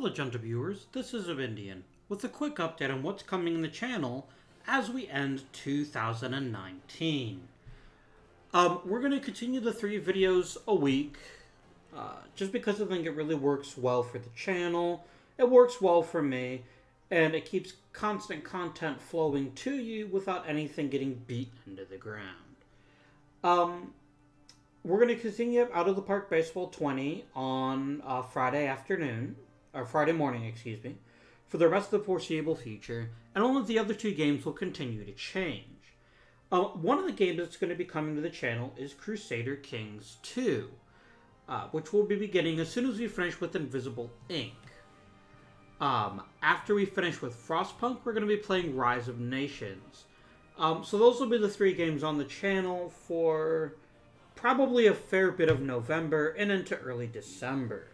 Hello gentle viewers, this is Indian with a quick update on what's coming in the channel as we end 2019. We're going to continue the 3 videos a week just because I think it really works well for the channel, it works well for me, and it keeps constant content flowing to you without anything getting beaten into the ground. We're going to continue Out of the Park Baseball 20 on Friday afternoon, or Friday morning, excuse me, for the rest of the foreseeable future, and only the other 2 games will continue to change. One of the games that's going to be coming to the channel is Crusader Kings 2, which we'll be beginning as soon as we finish with Invisible Ink. After we finish with Frostpunk, we're going to be playing Rise of Nations. So those will be the 3 games on the channel for probably a fair bit of November and into early December.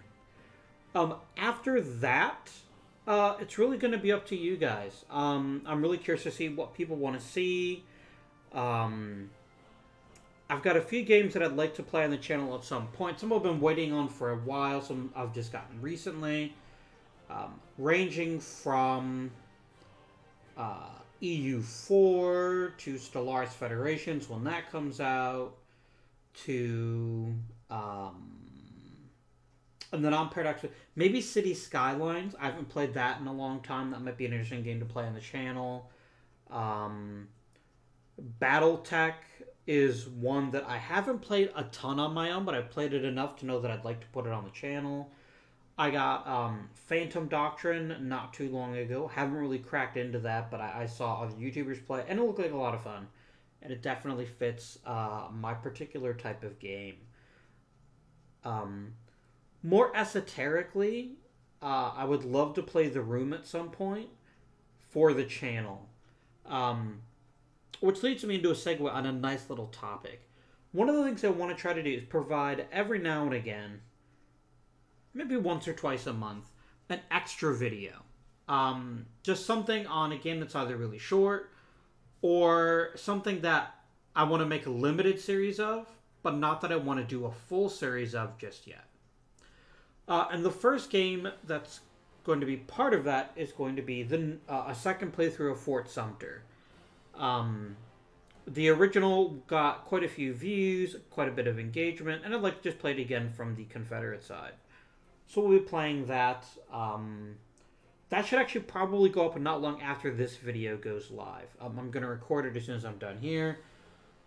After that, it's really going to be up to you guys. I'm really curious to see what people want to see. I've got a few games that I'd like to play on the channel at some point. Some I've been waiting on for a while, some I've just gotten recently. Ranging from EU4 to Stellaris Federations when that comes out, to and then on Paradox, maybe City Skylines. I haven't played that in a long time. That might be an interesting game to play on the channel. Battletech is one that I haven't played a ton on my own, but I've played it enough to know that I'd like to put it on the channel. I got Phantom Doctrine not too long ago. Haven't really cracked into that, but I saw other YouTubers play, and it looked like a lot of fun. And it definitely fits my particular type of game. More esoterically, I would love to play The Room at some point for the channel. Which leads me into a segue on a nice little topic. One of the things I want to try to do is provide every now and again, maybe once or twice a month, an extra video. Just something on a game that's either really short or something that I want to make a limited series of, but not that I want to do a full series of just yet. And the first game that's going to be part of that is going to be a second playthrough of Fort Sumter. The original got quite a few views, quite a bit of engagement, and I'd like to just play it again from the Confederate side. So we'll be playing that. That should actually probably go up not long after this video goes live. I'm going to record it as soon as I'm done here.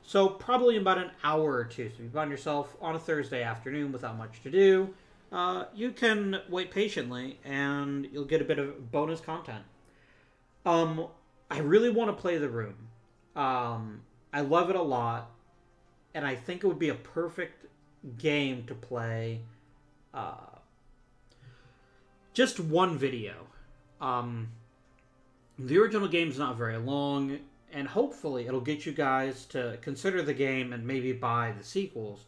So probably in about an hour or 2. So if you find yourself on a Thursday afternoon without much to do, you can wait patiently and you'll get a bit of bonus content. I really want to play The Room. I love it a lot, and I think it would be a perfect game to play just one video. The original game's not very long, and hopefully it'll get you guys to consider the game and maybe buy the sequels,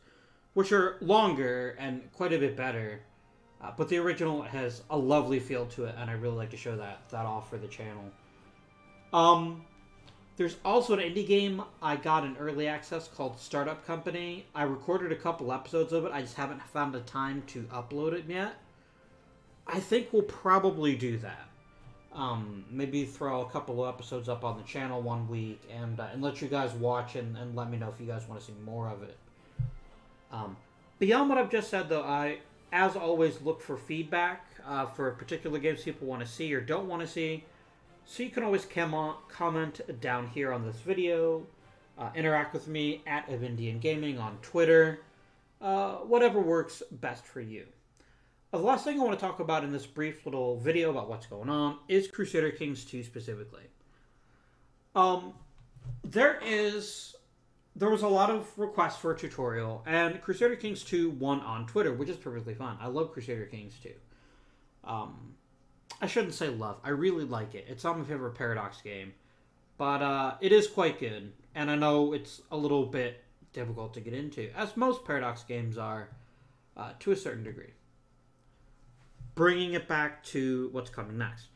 which are longer and quite a bit better. But the original has a lovely feel to it, and I really like to show that off for the channel. There's also an indie game I got in early access called Startup Company. I recorded a couple episodes of it. I just haven't found the time to upload it yet. I think we'll probably do that. Maybe throw a couple of episodes up on the channel one week and let you guys watch and let me know if you guys want to see more of it. Beyond what I've just said, though, I, as always, look for feedback for particular games people want to see or don't want to see. So you can always comment down here on this video, interact with me at Indian Gaming on Twitter, whatever works best for you. The last thing I want to talk about in this brief little video about what's going on is Crusader Kings 2 specifically. There was a lot of requests for a tutorial, and Crusader Kings 2 won on Twitter, which is perfectly fine. I love Crusader Kings 2. I shouldn't say love. I really like it. It's not my favorite Paradox game, but it is quite good, and I know it's a little bit difficult to get into, as most Paradox games are, to a certain degree. Bringing it back to what's coming next.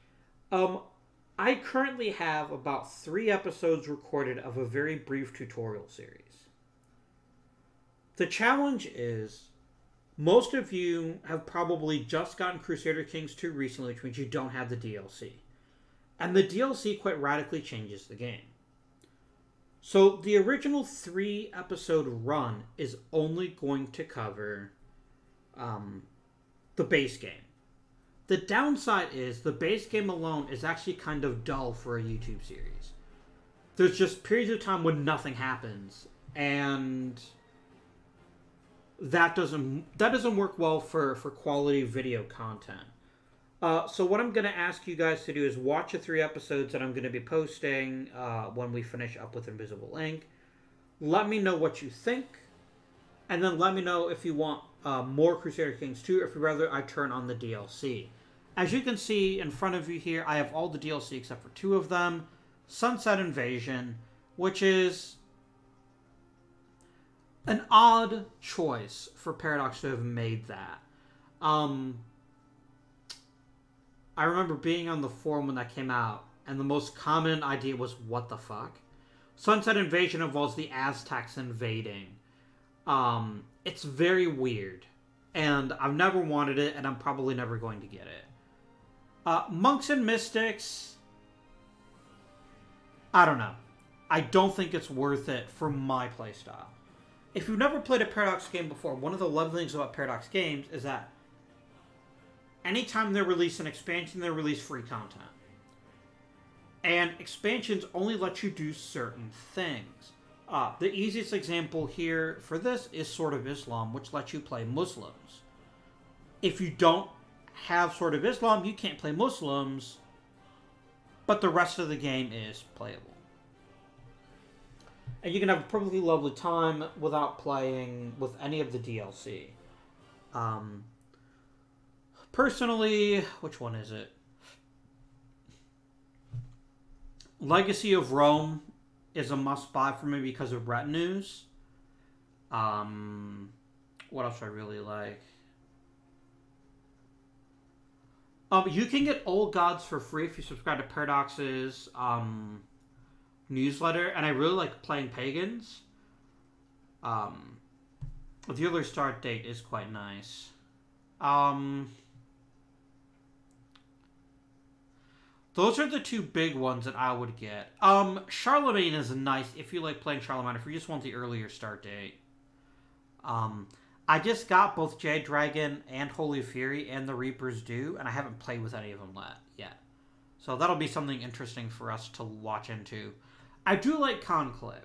I currently have about 3 episodes recorded of a very brief tutorial series. The challenge is Most of you have probably just gotten Crusader Kings 2 recently, which means you don't have the DLC. And the DLC quite radically changes the game. So the original 3-episode run is only going to cover the base game. The downside is the base game alone is actually kind of dull for a YouTube series. There's just periods of time when nothing happens, and that doesn't work well for quality video content. So what I'm going to ask you guys to do is watch the 3 episodes that I'm going to be posting when we finish up with Invisible Ink. Let me know what you think, and then let me know if you want more Crusader Kings 2, or if you'd rather I turn on the DLC. As you can see in front of you here, I have all the DLC except for 2 of them. Sunset Invasion, which is an odd choice for Paradox to have made that. I remember being on the forum when that came out, and the most common idea was, what the fuck? Sunset Invasion involves the Aztecs invading. It's very weird, and I've never wanted it, and I'm probably never going to get it. Monks and Mystics, I don't know. I don't think it's worth it for my playstyle. If you've never played a Paradox game before, one of the lovely things about Paradox games is that anytime they release an expansion, they release free content. And expansions only let you do certain things. The easiest example here for this is Sword of Islam, which lets you play Muslims. If you don't have Sword of Islam, you can't play Muslims, but the rest of the game is playable. And you can have a perfectly lovely time without playing with any of the DLC. Personally, which one is it? Legacy of Rome is a must-buy for me because of retinues. What else do I really like? You can get Old Gods for free if you subscribe to Paradox's newsletter, and I really like playing Pagans. The early start date is quite nice. Those are the 2 big ones that I would get. Charlemagne is nice if you like playing Charlemagne, if you just want the earlier start date. I just got both Jade Dragon and Holy Fury and the Reaper's Due, and I haven't played with any of them yet. So that'll be something interesting for us to watch into. I do like Conclave.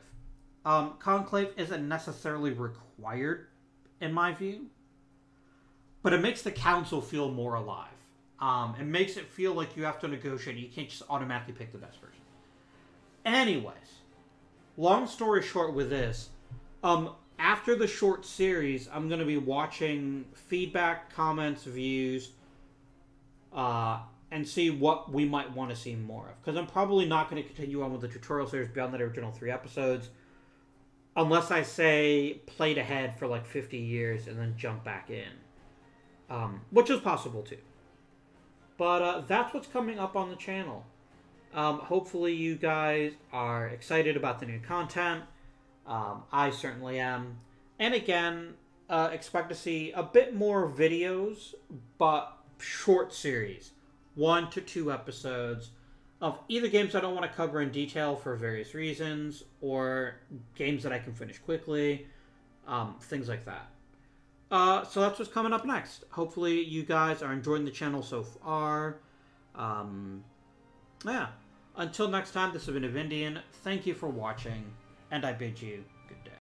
Conclave isn't necessarily required, in my view, but it makes the Council feel more alive. It makes it feel like you have to negotiate. You can't just automatically pick the best version. Anyways, long story short with this, after the short series, I'm going to be watching feedback, comments, views, and see what we might want to see more of. Because I'm probably not going to continue on with the tutorial series beyond the original 3 episodes, unless I say played ahead for like 50 years and then jump back in, which is possible too. But that's what's coming up on the channel. Hopefully you guys are excited about the new content. I certainly am. And again, expect to see a bit more videos, but short series. 1 to 2 episodes of either games I don't want to cover in detail for various reasons, or games that I can finish quickly, things like that. So that's what's coming up next. Hopefully you guys are enjoying the channel so far. Yeah. Until next time, this has been Avindian. Thank you for watching, and I bid you good day.